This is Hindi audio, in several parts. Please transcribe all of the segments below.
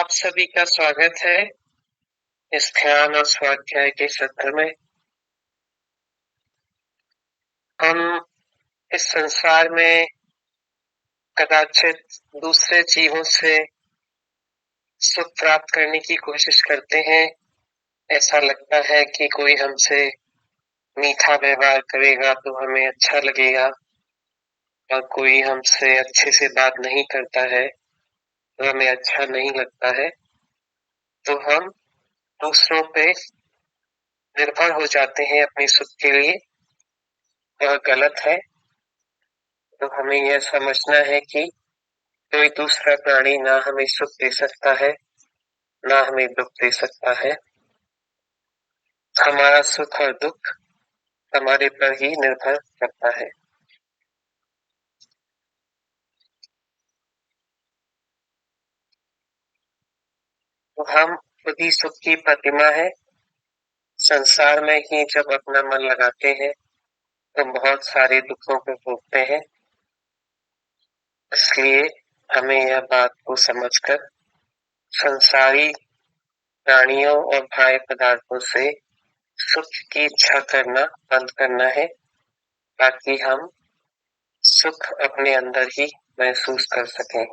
आप सभी का स्वागत है इस ध्यान और स्वाध्याय के सत्र में। हम इस संसार में कदाचित दूसरे जीवों से सुख प्राप्त करने की कोशिश करते हैं। ऐसा लगता है कि कोई हमसे मीठा व्यवहार करेगा तो हमें अच्छा लगेगा, और कोई हमसे अच्छे से बात नहीं करता है तो हमें अच्छा नहीं लगता है। तो हम दूसरों पे निर्भर हो जाते हैं अपने सुख के लिए। यह गलत है। तो हमें यह समझना है कि कोई दूसरा प्राणी ना हमें सुख दे सकता है, ना हमें दुख दे सकता है। हमारा सुख और दुख हमारे पर ही निर्भर करता है। तो हम खुद ही सुख की प्रतिमा है। संसार में ही जब अपना मन लगाते हैं तो बहुत सारे दुखों को भोगते हैं। इसलिए हमें यह बात को समझकर संसारी प्राणियों और बाह्य पदार्थों से सुख की इच्छा करना बंद करना है, ताकि हम सुख अपने अंदर ही महसूस कर सकें।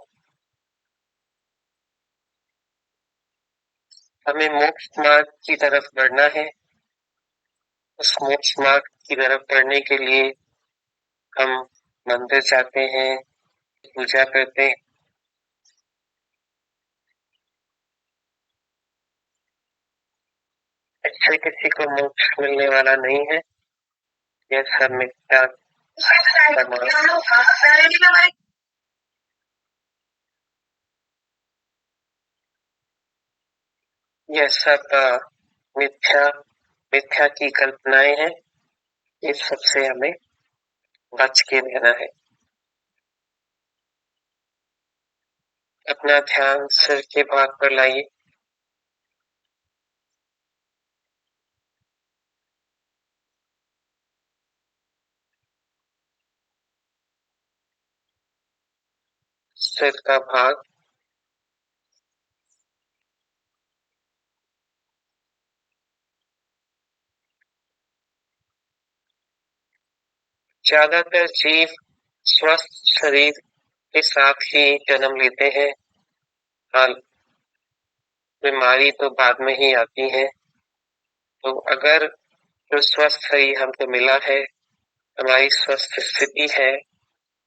हमें मोक्ष मार्ग की तरफ बढ़ना है। उस मोक्ष मार्ग की तरफ बढ़ने के लिए हम मंदिर जाते हैं, पूजा करते हैं। इससे किसी को मोक्ष मिलने वाला नहीं है। यह सब मिथ्या यह सब मिथ्या मिथ्या की कल्पनाएं हैं। इस सबसे हमें बच के रहना है। अपना ध्यान सिर के भाग पर लाइए। सिर का भाग ज्यादातर जीव स्वस्थ शरीर के साथ ही जन्म लेते हैं, और बीमारी तो बाद में ही आती है। तो अगर जो स्वस्थ शरीर हमको मिला है, हमारी स्वस्थ स्थिति है,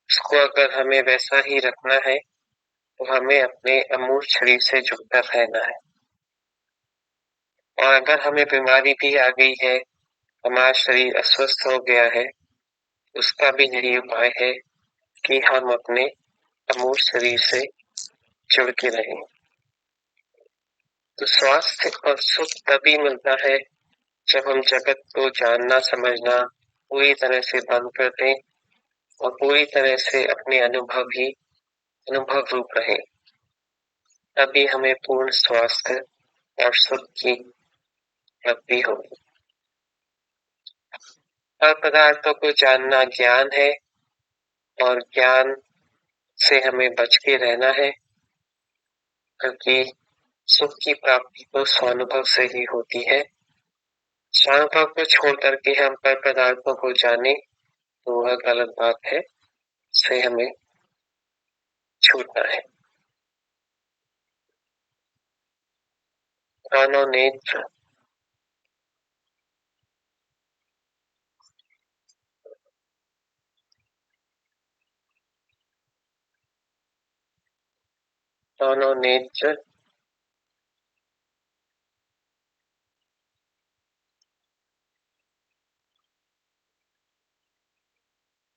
उसको अगर हमें वैसा ही रखना है तो हमें अपने अमूर्त शरीर से जुड़कर रहना है। और अगर हमें बीमारी भी आ गई है, हमारा शरीर अस्वस्थ हो गया है, उसका भी यही उपाय है कि हम अपने अमूर्त शरीर से जुड़ के रहें। तो स्वास्थ्य और सुख तभी मिलता है जब हम जगत को जानना समझना पूरी तरह से बंद कर दें और पूरी तरह से अपने अनुभव ही अनुभव रूप रहे। तभी हमें पूर्ण स्वास्थ्य और सुख की प्राप्ति होगी। हर पदार्थों को जानना ज्ञान है, और ज्ञान से हमें बच के रहना है, क्योंकि सुख की प्राप्ति तो स्वानुभव से ही होती है। स्वानुभव को छोड़ करके हम पर पदार्थों को जाने तो वह गलत बात है। से हमें छूटना है। दोनों नेत्र दोनों नेत्र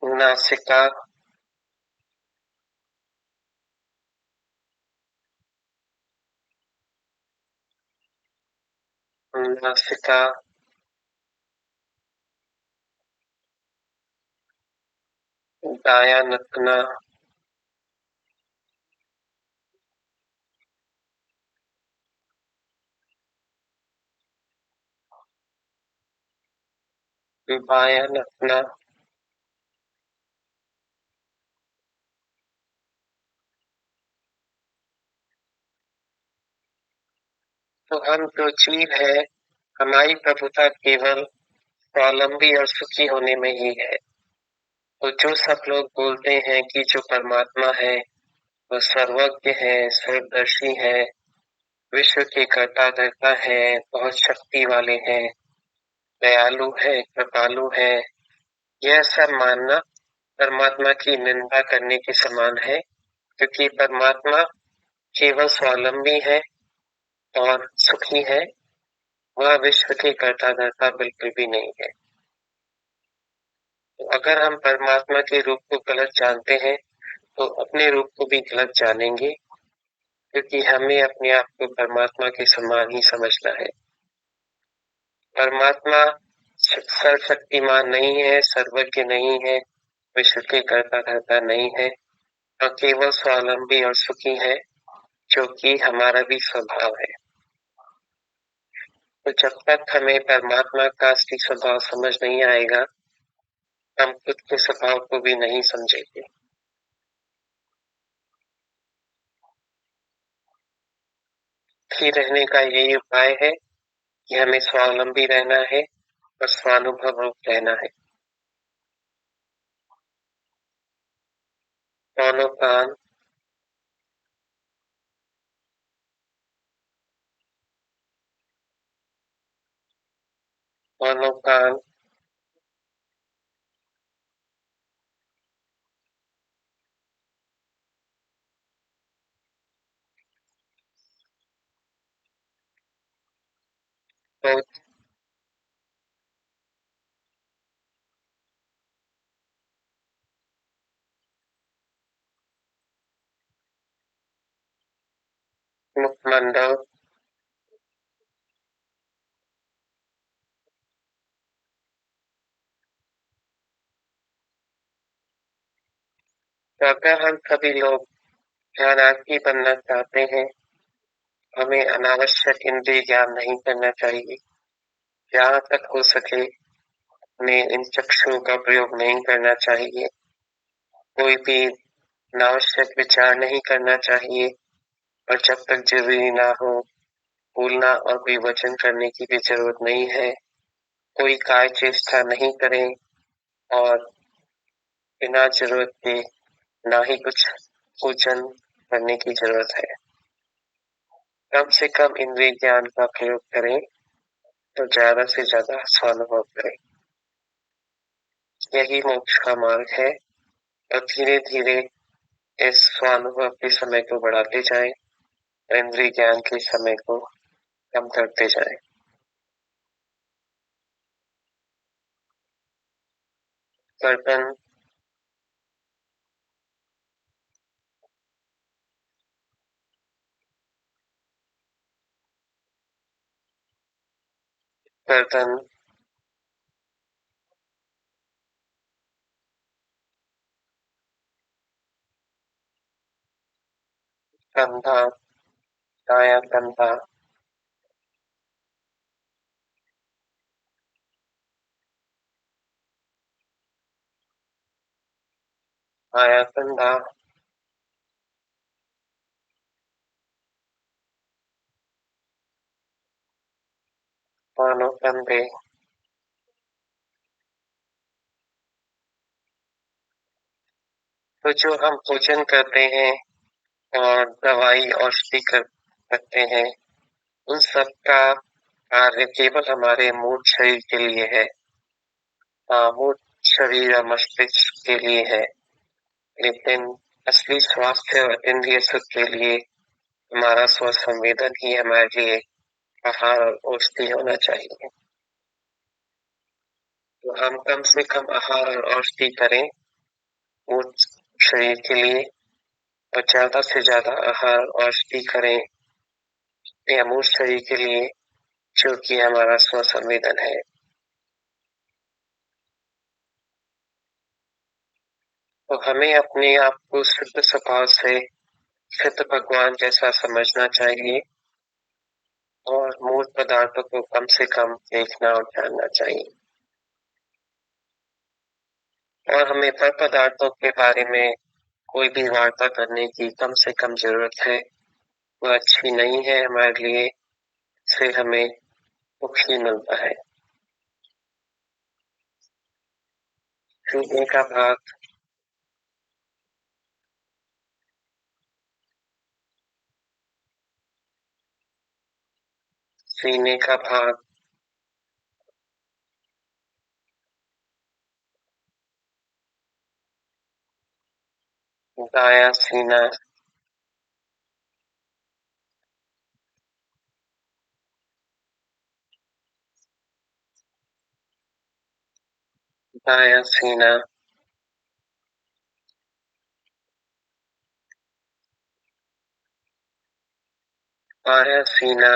नासिका नासिका दाया नथना बाया नथना तो हम जो जीव है, हमारी प्रभुता केवल स्वावलंबी और सुखी होने में ही है। तो जो सब लोग बोलते हैं कि जो परमात्मा है वो सर्वज्ञ है, सर्वदर्शी है, विश्व के कर्ता धर्ता है, बहुत शक्ति वाले हैं, दयालु है, कृपालु है, यह सब मानना परमात्मा की निंदा करने के समान है, क्योंकि परमात्मा केवल स्वावलंबी है और सुखी है, वह विश्व के कर्ता धर्ता बिल्कुल भी नहीं है। तो अगर हम परमात्मा के रूप को गलत जानते हैं तो अपने रूप को भी गलत जानेंगे, क्योंकि हमें अपने आप को परमात्मा के समान ही समझना है। परमात्मा सर्वशक्तिमान नहीं है, सर्वज्ञ नहीं है, विश्व के कर्ता धर्ता नहीं है, और केवल स्वावलंबी और सुखी है, जो कि हमारा भी स्वभाव है। तो जब तक हमें परमात्मा का असली स्वभाव समझ नहीं आएगा, हम खुद के स्वभाव को भी नहीं समझेंगे। सुखी रहने का यही उपाय है कि हमें स्वावलंबी रहना है और स्वानुभव रूप रहना है। दोनों कान, दोनों कान, तो मुखमंडल, तो अगर हम सभी लोग ध्यानार्थी बनना चाहते हैं, हमें अनावश्यक इंद्रिय ज्ञान नहीं करना चाहिए। जहाँ तक हो सके हमें इन चक्षुओं का प्रयोग नहीं करना चाहिए। कोई भी अनावश्यक विचार नहीं करना चाहिए, और जब तक जरूरी ना हो बोलना और कोई वचन करने की भी जरूरत नहीं है। कोई काय चेष्टा नहीं करें, और बिना जरूरत के ना ही कुछ पूजन करने की जरूरत है। कम से कम इंद्रिय ज्ञान का प्रयोग करें, तो ज्यादा से ज्यादा स्वानुभव करें। यही मोक्ष का मार्ग है, और धीरे धीरे इस स्वानुभव के समय को बढ़ाते जाएं, इंद्रिय ज्ञान के समय को कम करते जाएं। कर्तन, कर्तन, कंधा, दायां कंधा, बायां कंधा, दोनों कंधे, तो जो हम पूजन करते हैं और दवाई औषधि कर सकते हैं, उन सब का कार्य केवल हमारे मूल शरीर के लिए है। मूल शरीर या मस्तिष्क के लिए है, लेकिन असली स्वास्थ्य और इंद्रिय सुख के लिए हमारा स्व संवेदन ही हमारे लिए आहार और औषधि होना चाहिए। तो हम कम से कम आहार और औषधि करें मूल शरीर के लिए, और ज्यादा से ज्यादा आहार और औषधि करें या मूल शरीर के लिए, जो कि हमारा स्व संवेदन है। तो हमें अपने आप को शुद्ध स्वभाव से सिद्ध भगवान जैसा समझना चाहिए, और मूल पदार्थों को कम से कम देखना और जानना चाहिए। और हमें पर पदार्थों के बारे में कोई भी वार्ता करने की कम से कम जरूरत है। वो अच्छी नहीं है हमारे लिए, से हमें सुख ही मिलता है। सीने का भाग, सीने का भाग, दायां सीना, दायां सीना, बायां सीना,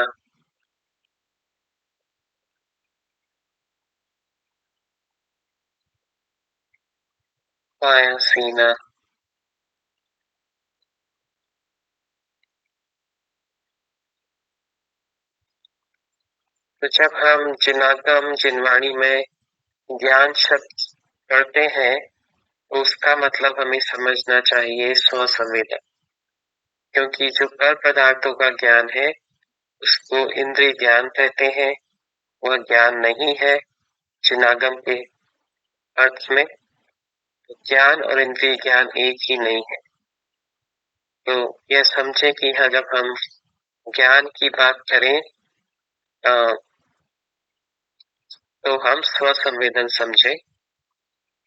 बायां सीना, तो जब हम जिनागम जिनवाणी में ज्ञान शब्द पढ़ते हैं तो उसका मतलब हमें समझना चाहिए स्वसंवेदन, क्योंकि जो पर पदार्थों का ज्ञान है उसको इंद्रिय ज्ञान कहते हैं। वह ज्ञान नहीं है जिनागम के अर्थ में। तो ज्ञान और इंद्रिय ज्ञान एक ही नहीं है। तो यह समझे कि जब हम ज्ञान की बात करें तो हम स्वसंवेदन समझे,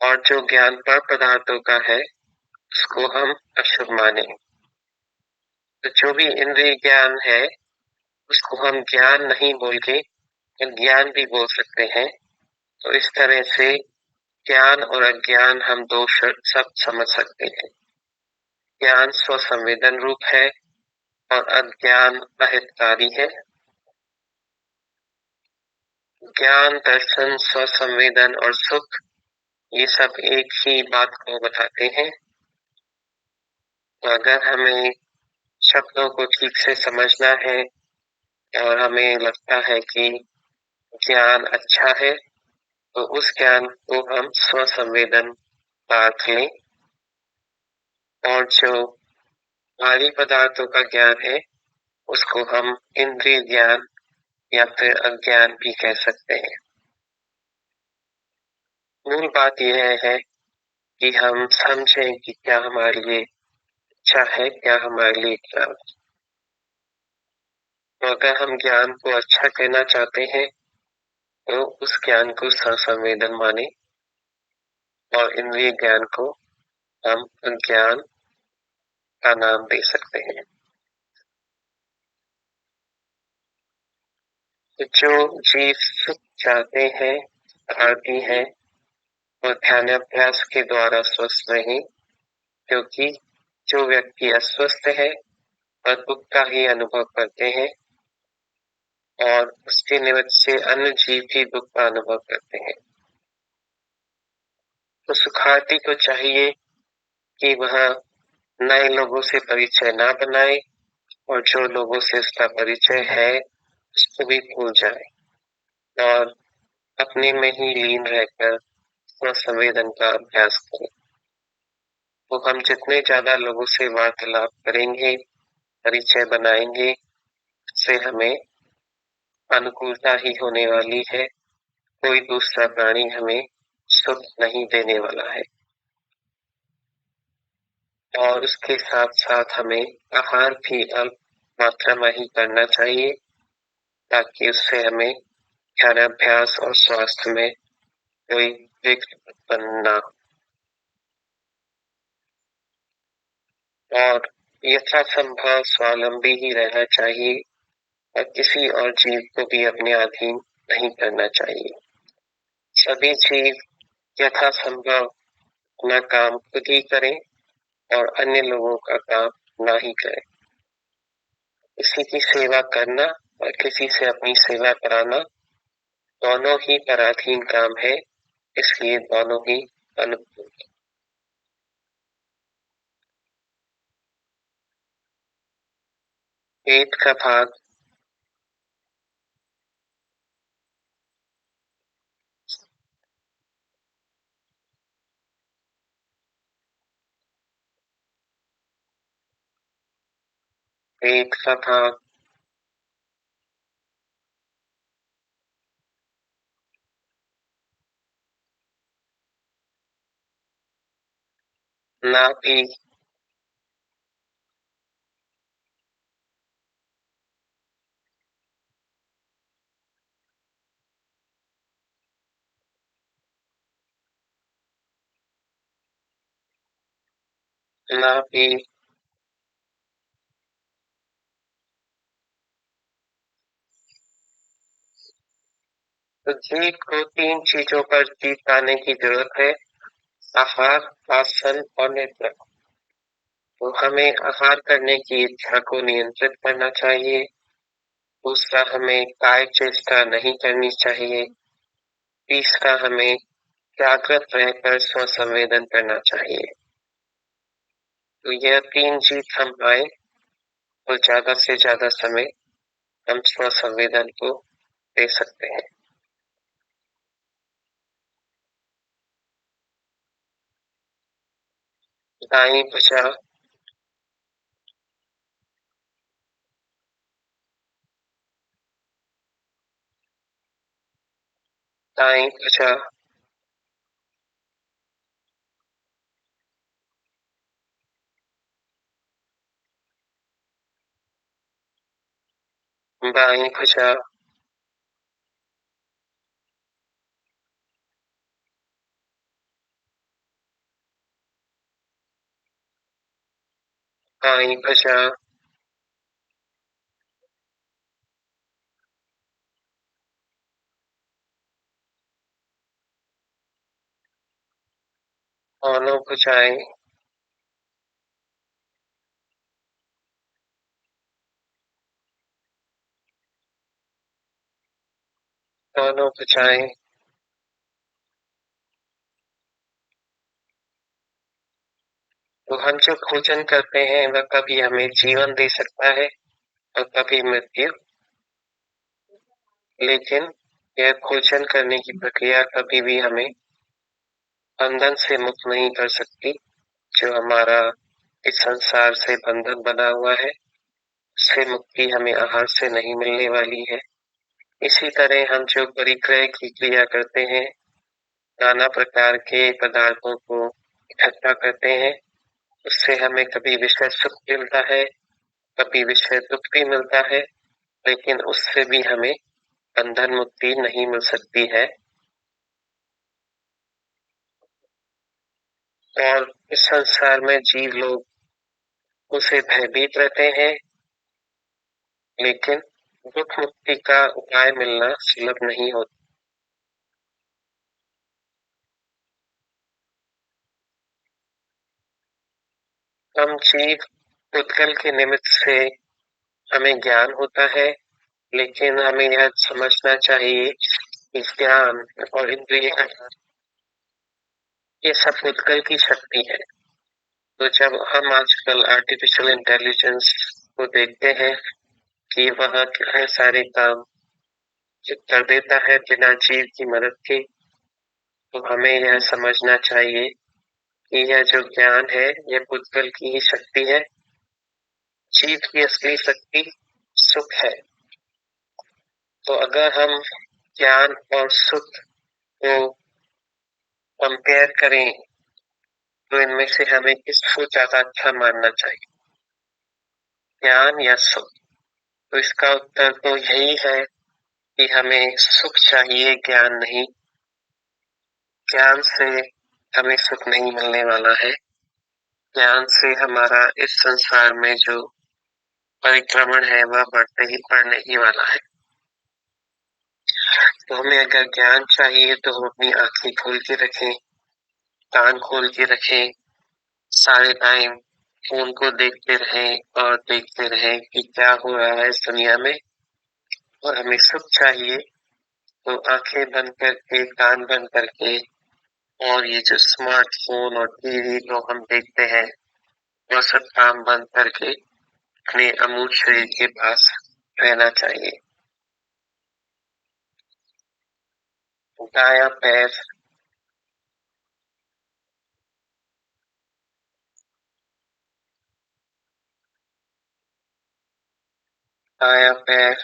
और जो ज्ञान पर पदार्थों का है उसको हम अशुभ माने। तो जो भी इंद्रिय ज्ञान है उसको हम ज्ञान नहीं बोल के ज्ञान भी बोल सकते हैं। तो इस तरह से ज्ञान और अज्ञान हम दो शब्द समझ सकते हैं। ज्ञान स्वसंवेदन रूप है और अज्ञान अहितकारी है। ज्ञान, दर्शन, स्वसंवेदन और सुख ये सब एक ही बात को बताते हैं। तो अगर हमें शब्दों को ठीक से समझना है और हमें लगता है कि ज्ञान अच्छा है तो उस ज्ञान को हम स्वसंवेदन बांट लें, और जो भारी पदार्थों का ज्ञान है उसको हम इंद्रिय ज्ञान या फिर अज्ञान भी कह सकते हैं। मूल बात यह है कि हम समझें कि क्या हमारे लिए अच्छा है, क्या हमारे लिए खराब। तो अगर हम ज्ञान को अच्छा कहना चाहते हैं तो उस ज्ञान को स्वसंवेदन माने, और इंद्रिय ज्ञान को हम अज्ञान का नाम दे सकते हैं। तो जो जीव सुख चाहते हैं, आती है, और ध्यान अभ्यास के द्वारा स्वस्थ नहीं, क्योंकि जो व्यक्ति अस्वस्थ है वह दुख का ही अनुभव करते हैं, और उसके निमित्त से अन्य जीव भी दुख का अनुभव करते हैं। तो सुखार्थी को चाहिए कि वह नए लोगों से परिचय ना बनाए, और जो लोगों से उसका परिचय है उसको भी भूल जाए, और अपने में ही लीन रहकर स्वसंवेदन का अभ्यास करें। तो हम जितने ज्यादा लोगों से वार्तालाप करेंगे, परिचय बनाएंगे, उससे हमें अनुकूलता ही होने वाली है। कोई दूसरा प्राणी हमें सुख नहीं देने वाला है। और उसके साथ साथ हमें आहार भी अल्प मात्रा में ही करना चाहिए, ताकि उससे हमें ध्यान अभ्यास और स्वास्थ्य में कोई विघ्न उत्पन्न ना हो। और यथासंभव स्वावलंबी ही रहना चाहिए, और किसी और जीव को भी अपने अधीन नहीं करना चाहिए। सभी जीव यथासंभव अपना काम खुद ही करें और अन्य लोगों का काम ना ही करें। किसी की सेवा करना और किसी से अपनी सेवा कराना दोनों ही पराधीन काम है, इसलिए दोनों ही अनुकूल। पेट का भाग, पेट का भाग, ना भी ना भी तो जीव को तीन चीजों पर जीत पाने की जरूरत है। आहार, आसन और निद्रा। तो हमें आहार करने की इच्छा को नियंत्रित करना चाहिए। दूसरा, हमें कायिक चेष्टा नहीं करनी चाहिए। तीसरा, हमें जागृत रहकर स्व संवेदन करना चाहिए। तो यह तीन जीत हम पाए तो ज्यादा से ज्यादा समय हम स्व संवेदन को दे सकते हैं। दाई भुजा, दाई भुजा, बाई भुजा, बाई भुजा, दोनों भुजाएं, दोनों भुजाएं। तो हम जो भोजन करते हैं वह कभी हमें जीवन दे सकता है और कभी मृत्यु। लेकिन यह भोजन करने की प्रक्रिया कभी भी हमें बंधन से मुक्त नहीं कर सकती। जो हमारा इस संसार से बंधन बना हुआ है उससे मुक्ति हमें आहार से नहीं मिलने वाली है। इसी तरह हम जो परिक्रय की क्रिया करते हैं, नाना प्रकार के पदार्थों को इकट्ठा करते हैं, उससे हमें कभी विषय सुख मिलता है, कभी विषय दुख भी मिलता है, लेकिन उससे भी हमें बंधन मुक्ति नहीं मिल सकती है। और इस संसार में जीव लोग उसे भयभीत रहते हैं, लेकिन दुख मुक्ति का उपाय मिलना सुलभ नहीं होता। हम जीव उद्गल के निमित्त से हमें ज्ञान होता है, लेकिन हमें यह समझना चाहिए कि ज्ञान और इंद्रिय ये सब उद्गल की शक्ति है। तो जब हम आजकल आर्टिफिशियल इंटेलिजेंस को देखते हैं कि वह कितने सारे काम कर देता है बिना जीव की मदद के, तो हमें यह समझना चाहिए कि यह जो ज्ञान है यह उद्गल की ही शक्ति है। जीव की असली शक्ति सुख है। तो अगर हम ज्ञान और सुख को कंपेयर करें तो इनमें से हमें किसको ज्यादा अच्छा मानना चाहिए, ज्ञान या सुख? तो इसका उत्तर तो यही है कि हमें सुख चाहिए, ज्ञान नहीं। ज्ञान से हमें सुख नहीं मिलने वाला है। ज्ञान से हमारा इस संसार में जो परिक्रमण है वह बढ़ने ही वाला है। तो हमें अगर ज्ञान चाहिए तो हम अपनी आंखें खोल के रखें, कान खोल के रखें, सारे टाइम फोन को देखते रहें और देखते रहें कि क्या हो रहा है इस दुनिया में। और हमें सुख चाहिए तो आंखें बंद करके, कान बंद करके और ये जो स्मार्टफोन और टीवी जो हम देखते हैं वह सब काम बंद करके अपने अमूल शरीर के पास रहना चाहिए। दायां पैर, दायां पैर,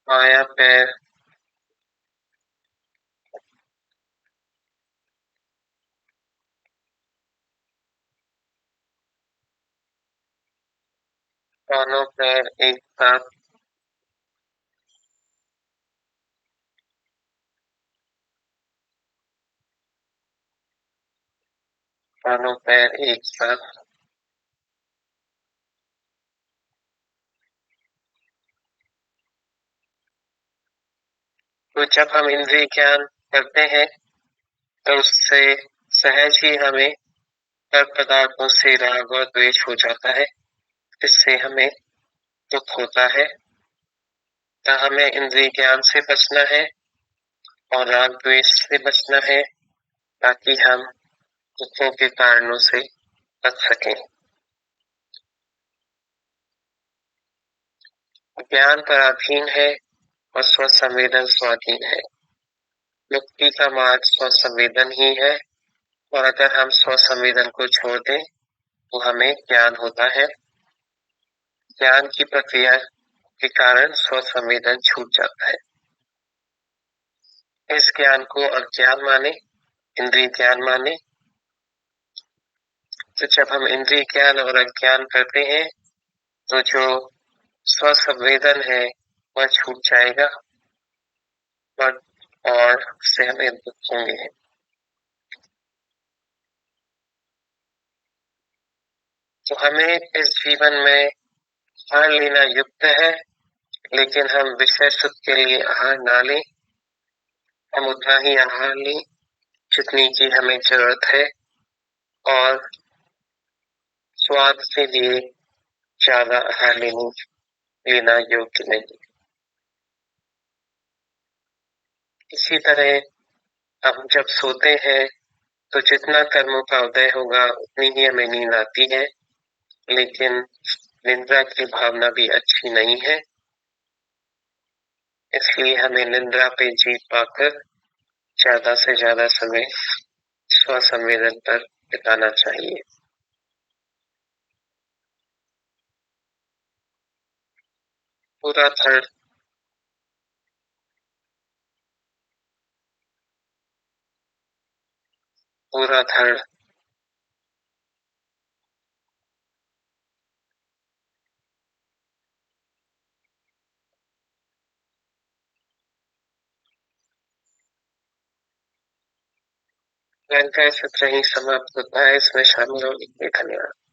बायां पैर, दोनों पैर एक साथ, दोनों पैर एक साथ। तो जब हम इंद्रिय ज्ञान करते हैं तो उससे सहज ही हमें हर पदार्थों से राग और द्वेष हो जाता है, इससे हमें दुख होता है। तो हमें इंद्रिय ज्ञान से बचना है और राग द्वेष से बचना है ताकि हम दुखों के कारणों से बच सकें। ज्ञान पराधीन है और स्वसंवेदन स्वाधीन है। मुक्ति का मार्ग स्वसंवेदन ही है और अगर हम स्वसंवेदन को छोड़ दें तो हमें ज्ञान होता है। ज्ञान की प्रक्रिया के कारण स्वसंवेदन छूट जाता है। इस ज्ञान को अज्ञान माने, इंद्रिय ज्ञान माने। तो जब हम इंद्रिय ज्ञान और अज्ञान करते हैं तो जो स्वसंवेदन है वह छूट जाएगा और उससे हमें दुख होंगे। तो हमें इस जीवन में आहार लेना युक्त है, लेकिन हम विषय सुख के लिए आहार ना लें। हम उतना ही आहार लें जितनी की हमें जरूरत है और स्वाद के लिए ज्यादा आहार लेना योग्य नहीं। इसी तरह हम जब सोते हैं तो जितना कर्मों का उदय होगा उतनी ही हमें नींद आती है, लेकिन निद्रा की भावना भी अच्छी नहीं है। इसलिए हमें निद्रा पे जीत पाकर ज्यादा से ज्यादा समय स्वसंवेदन पर बिताना चाहिए। पूरा धड़, पूरा धड़, का सत्र ही समाप्त होता है। इसमें शामिल होने के लिए धन्यवाद।